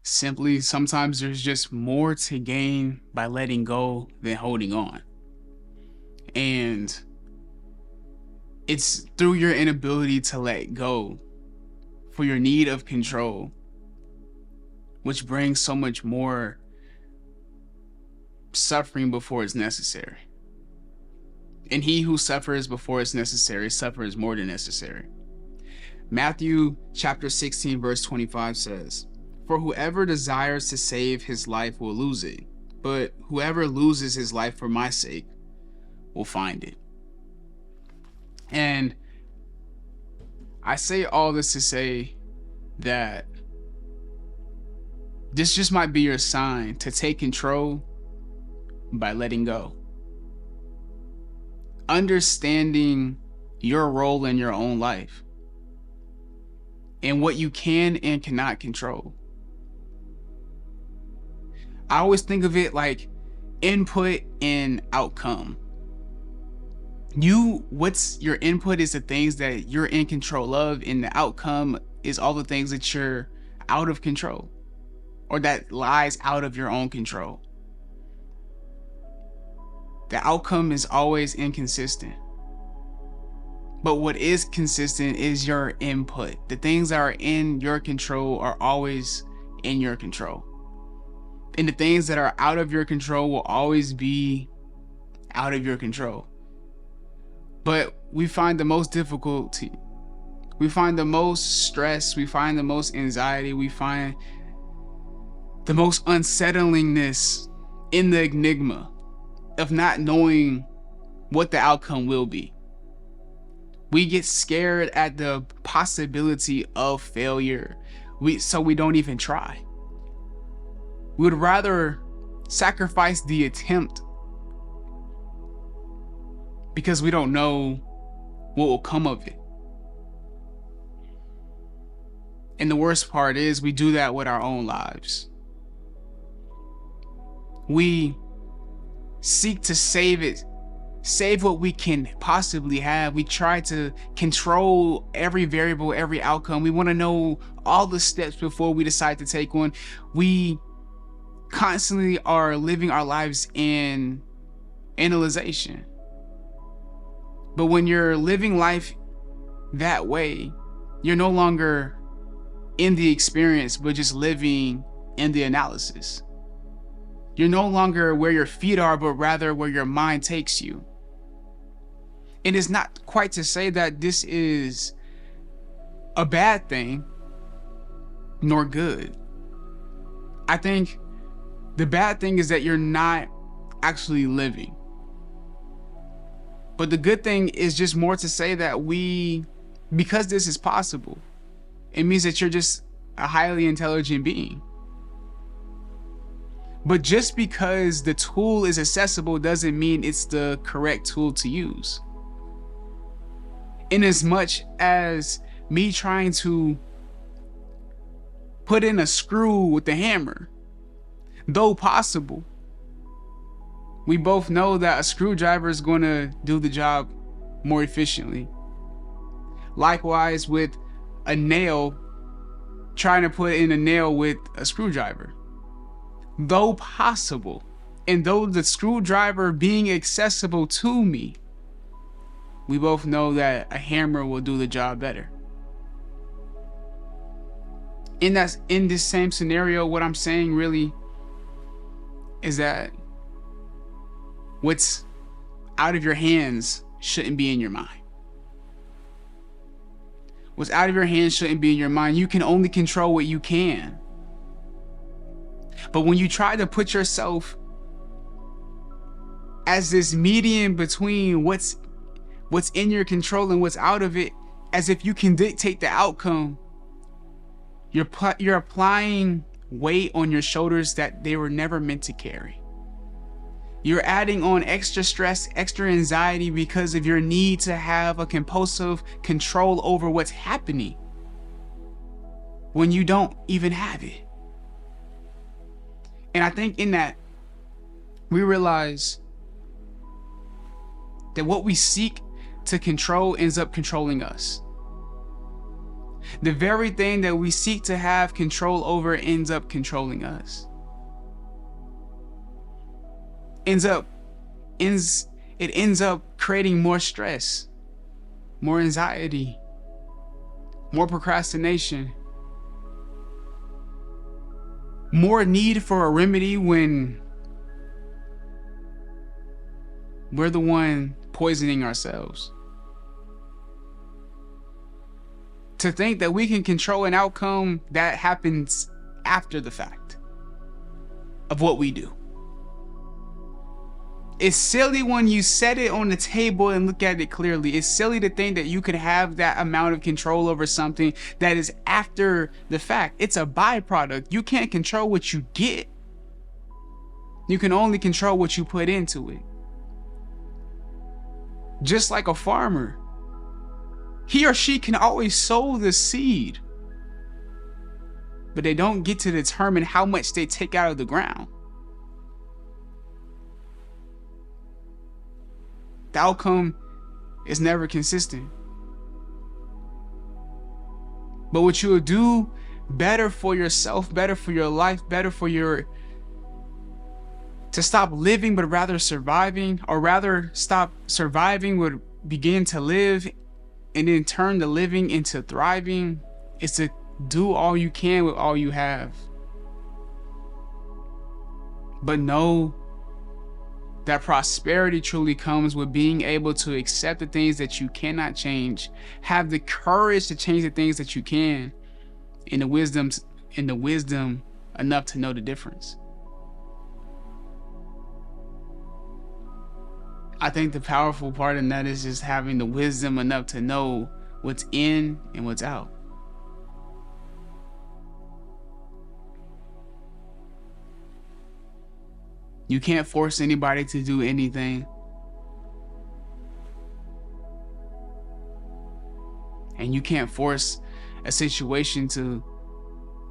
Simply, sometimes there's just more to gain by letting go than holding on. And it's through your inability to let go for your need of control, which brings so much more suffering before it's necessary. And he who suffers before it's necessary suffers more than necessary. Matthew chapter 16 verse 25 says, "For whoever desires to save his life will lose it, but whoever loses his life for my sake will find it." And I say all this to say that this just might be your sign to take control by letting go. Understanding your role in your own life and what you can and cannot control. I always think of it like input and outcome. What's your input is the things that you're in control of, and the outcome is all the things that you're out of control or that lies out of your own control. The outcome is always inconsistent. But what is consistent is your input. The things that are in your control are always in your control. And the things that are out of your control will always be out of your control. But we find the most difficulty, we find the most stress, we find the most anxiety, we find the most unsettlingness in the enigma of not knowing what the outcome will be. We get scared at the possibility of failure, so we don't even try. We would rather sacrifice the attempt because we don't know what will come of it. And the worst part is we do that with our own lives. We seek to save what we can possibly have. We try to control every variable, every outcome. We want to know all the steps before we decide to take one. We constantly are living our lives in analyzation. But when you're living life that way, you're no longer in the experience, but just living in the analysis. You're no longer where your feet are, but rather where your mind takes you. It is not quite to say that this is a bad thing, nor good. I think the bad thing is that you're not actually living. But the good thing is just more to say that because this is possible, it means that you're just a highly intelligent being. But just because the tool is accessible doesn't mean it's the correct tool to use. In as much as me trying to put in a screw with the hammer, though possible, we both know that a screwdriver is going to do the job more efficiently. Likewise with a nail, trying to put in a nail with a screwdriver. Though possible, and though the screwdriver being accessible to me, we both know that a hammer will do the job better. In this same scenario, what I'm saying really is that what's out of your hands shouldn't be in your mind. What's out of your hands shouldn't be in your mind. You can only control what you can. But when you try to put yourself as this median between what's in your control and what's out of it, as if you can dictate the outcome, you're applying weight on your shoulders that they were never meant to carry. You're adding on extra stress, extra anxiety because of your need to have a compulsive control over what's happening when you don't even have it. And I think in that, we realize that what we seek to control ends up controlling us. The very thing that we seek to have control over ends up controlling us. It ends up creating more stress, more anxiety, more procrastination, more need for a remedy when we're the one poisoning ourselves. To think that we can control an outcome that happens after the fact of what we do. It's silly when you set it on the table and look at it clearly. It's silly to think that you could have that amount of control over something that is after the fact. It's a byproduct. You can't control what you get. You can only control what you put into it. Just like a farmer, he or she can always sow the seed, but they don't get to determine how much they take out of the ground. The outcome is never consistent. But what you will do better for yourself, better for your life, better for to stop living but rather surviving, or rather stop surviving would begin to live, and then turn the living into thriving, is to do all you can with all you have. But know that prosperity truly comes with being able to accept the things that you cannot change, have the courage to change the things that you can, and the wisdom enough to know the difference. I think the powerful part in that is just having the wisdom enough to know what's in and what's out. You can't force anybody to do anything. And you can't force a situation to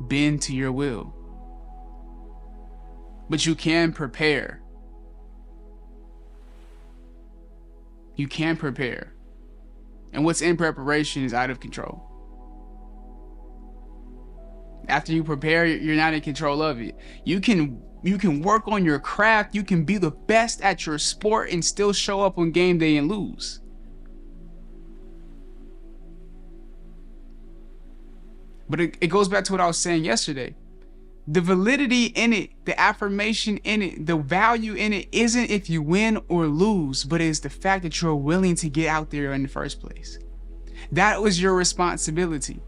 bend to your will. But you can prepare. You can prepare. And what's in preparation is out of control. After you prepare, you're not in control of it. You can work on your craft. You can be the best at your sport and still show up on game day and lose. But it goes back to what I was saying yesterday. The validity in it, the affirmation in it, the value in it isn't if you win or lose, but it's the fact that you're willing to get out there in the first place. That was your responsibility,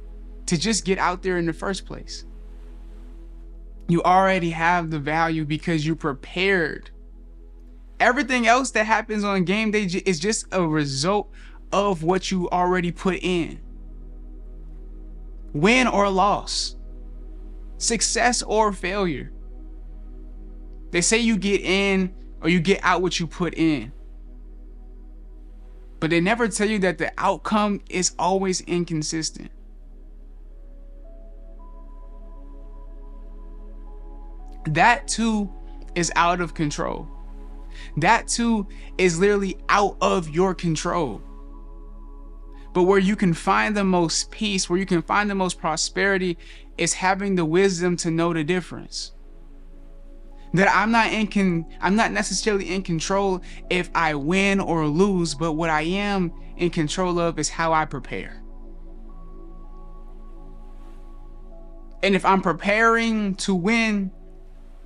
to just get out there in the first place. You already have the value because you prepared. Everything else that happens on game day is just a result of what you already put in. Win or loss. Success or failure. They say you get in or you get out what you put in. But they never tell you that the outcome is always inconsistent. That too is out of control. That too is literally out of your control. But where you can find the most peace, where you can find the most prosperity, is having the wisdom to know the difference. That I'm not necessarily in control if I win or lose, but what I am in control of is how I prepare. And if I'm preparing to win,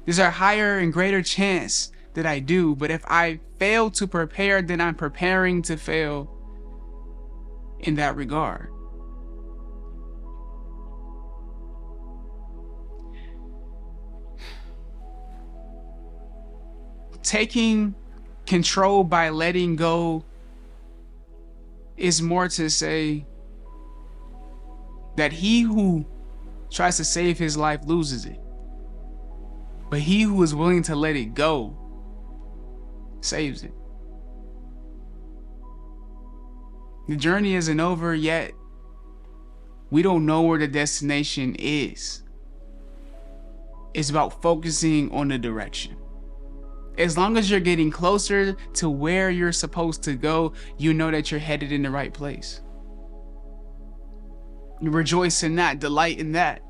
there's a higher and greater chance that I do. But if I fail to prepare, then I'm preparing to fail in that regard. Taking control by letting go is more to say that he who tries to save his life loses it. But he who is willing to let it go saves it. The journey isn't over yet. We don't know where the destination is. It's about focusing on the direction. As long as you're getting closer to where you're supposed to go, you know that you're headed in the right place. You rejoice in that, delight in that.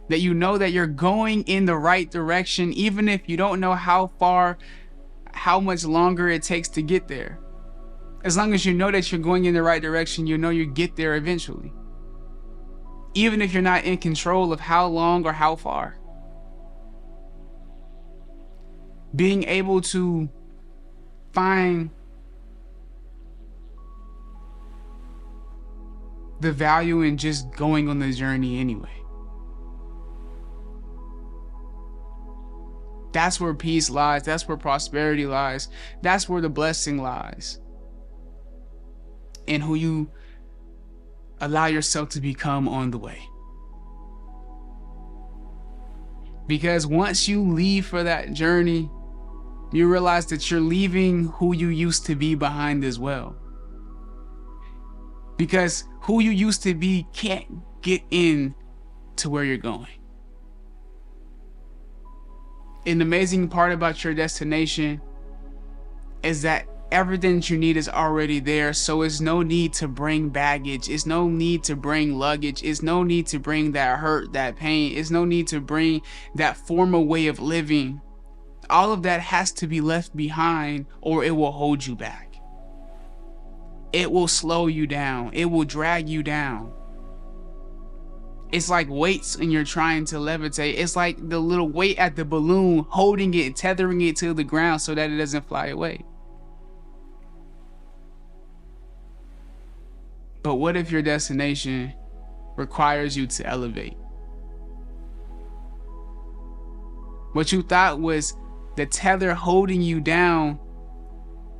That you know that you're going in the right direction, even if you don't know how far, how much longer it takes to get there. As long as you know that you're going in the right direction, you know you get there eventually. Even if you're not in control of how long or how far. Being able to find the value in just going on the journey anyway. That's where peace lies. That's where prosperity lies. That's where the blessing lies. And who you allow yourself to become on the way. Because once you leave for that journey, you realize that you're leaving who you used to be behind as well. Because who you used to be can't get in to where you're going. And the amazing part about your destination is that everything that you need is already there. So it's no need to bring baggage. It's no need to bring luggage. It's no need to bring that hurt, that pain. It's no need to bring that former way of living. All of that has to be left behind, or it will hold you back. It will slow you down. It will drag you down. It's like weights and you're trying to levitate. It's like the little weight at the balloon, holding it, tethering it to the ground so that it doesn't fly away. But what if your destination requires you to elevate? What you thought was the tether holding you down,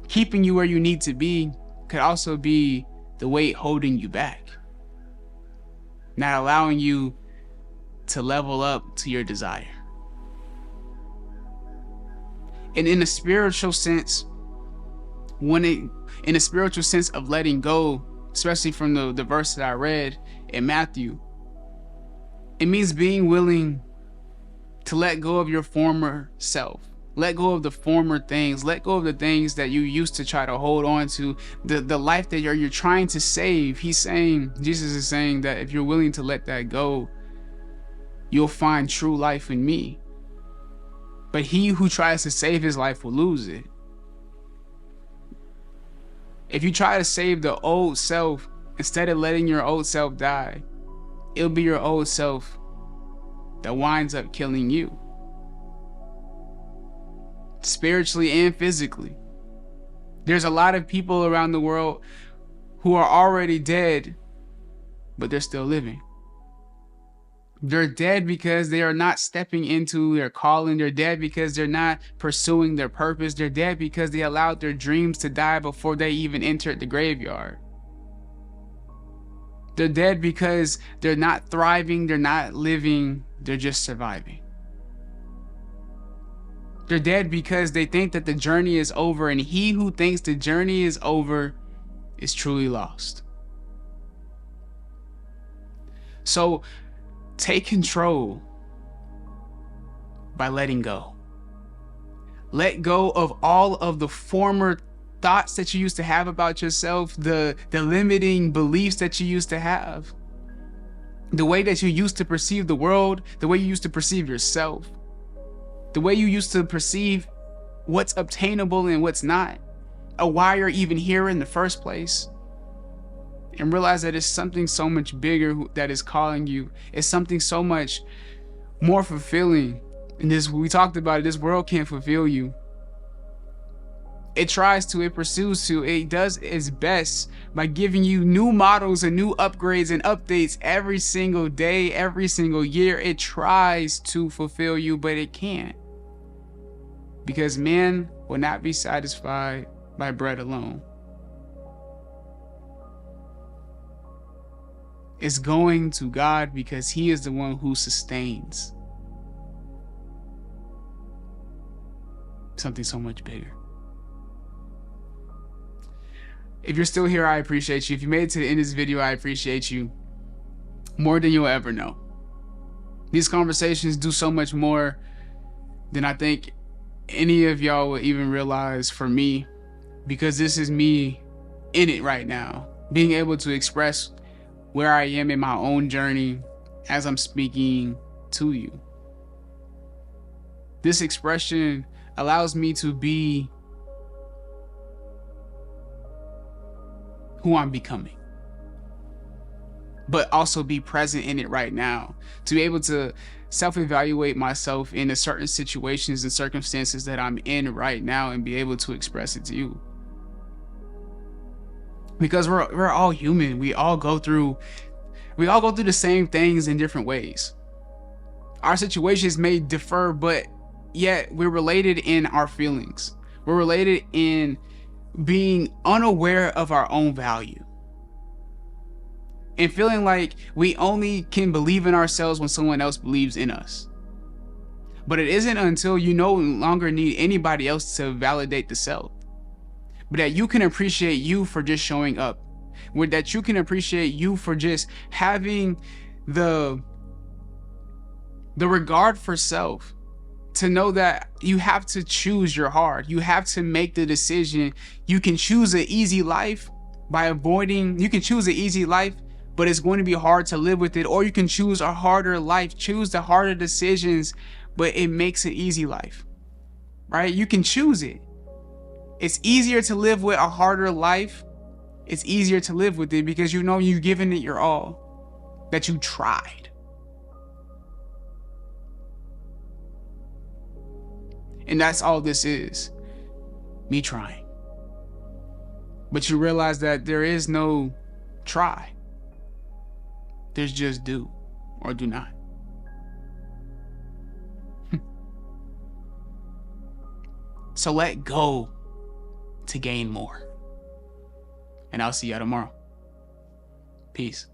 keeping you where you need to be, could also be the weight holding you back, not allowing you to level up to your desire. And in a spiritual sense, in a spiritual sense of letting go, especially from the verse that I read in Matthew, it means being willing to let go of your former self. Let go of the former things. Let go of the things that you used to try to hold on to. The life that you're trying to save. Jesus is saying that if you're willing to let that go, you'll find true life in me. But he who tries to save his life will lose it. If you try to save the old self, instead of letting your old self die, it'll be your old self that winds up killing you. Spiritually and physically. There's a lot of people around the world who are already dead, but they're still living. They're dead because they are not stepping into their calling. They're dead because they're not pursuing their purpose. They're dead because they allowed their dreams to die before they even entered the graveyard. They're dead because they're not thriving, they're not living, they're just surviving. They're dead because they think that the journey is over, and he who thinks the journey is over is truly lost. So take control by letting go. Let go of all of the former thoughts that you used to have about yourself, the limiting beliefs that you used to have, the way that you used to perceive the world, the way you used to perceive yourself, the way you used to perceive what's obtainable and what's not, or why you're even here in the first place. And realize that it's something so much bigger that is calling you. It's something so much more fulfilling. And we talked about it, this world can't fulfill you. It tries to, it pursues to, it does its best by giving you new models and new upgrades and updates every single day, every single year. It tries to fulfill you, but it can't. Because man will not be satisfied by bread alone. It's going to God because he is the one who sustains something so much bigger. If you're still here, I appreciate you. If you made it to the end of this video, I appreciate you more than you'll ever know. These conversations do so much more than I think any of y'all will even realize for me, because this is me in it right now, being able to express where I am in my own journey as I'm speaking to you. This expression allows me to be who I'm becoming, but also be present in it right now, to be able to self-evaluate myself in the certain situations and circumstances that I'm in right now and be able to express it to you. Because we're all human. We all go through the same things in different ways. Our situations may differ, but yet we're related in our feelings. We're related in being unaware of our own value and feeling like we only can believe in ourselves when someone else believes in us. But it isn't until you no longer need anybody else to validate the self, but that you can appreciate you for just showing up, that you can appreciate you for just having the regard for self, to know that you have to choose your heart. You have to make the decision. You can choose an easy life you can choose an easy life, but it's going to be hard to live with it. Or you can choose a harder life, choose the harder decisions, but it makes an easy life, right? You can choose it. It's easier to live with a harder life. It's easier to live with it because you know you've given it your all, that you tried. And that's all this is, me trying. But you realize that there is no try. There's just do or do not. So let go to gain more. And I'll see y'all tomorrow. Peace.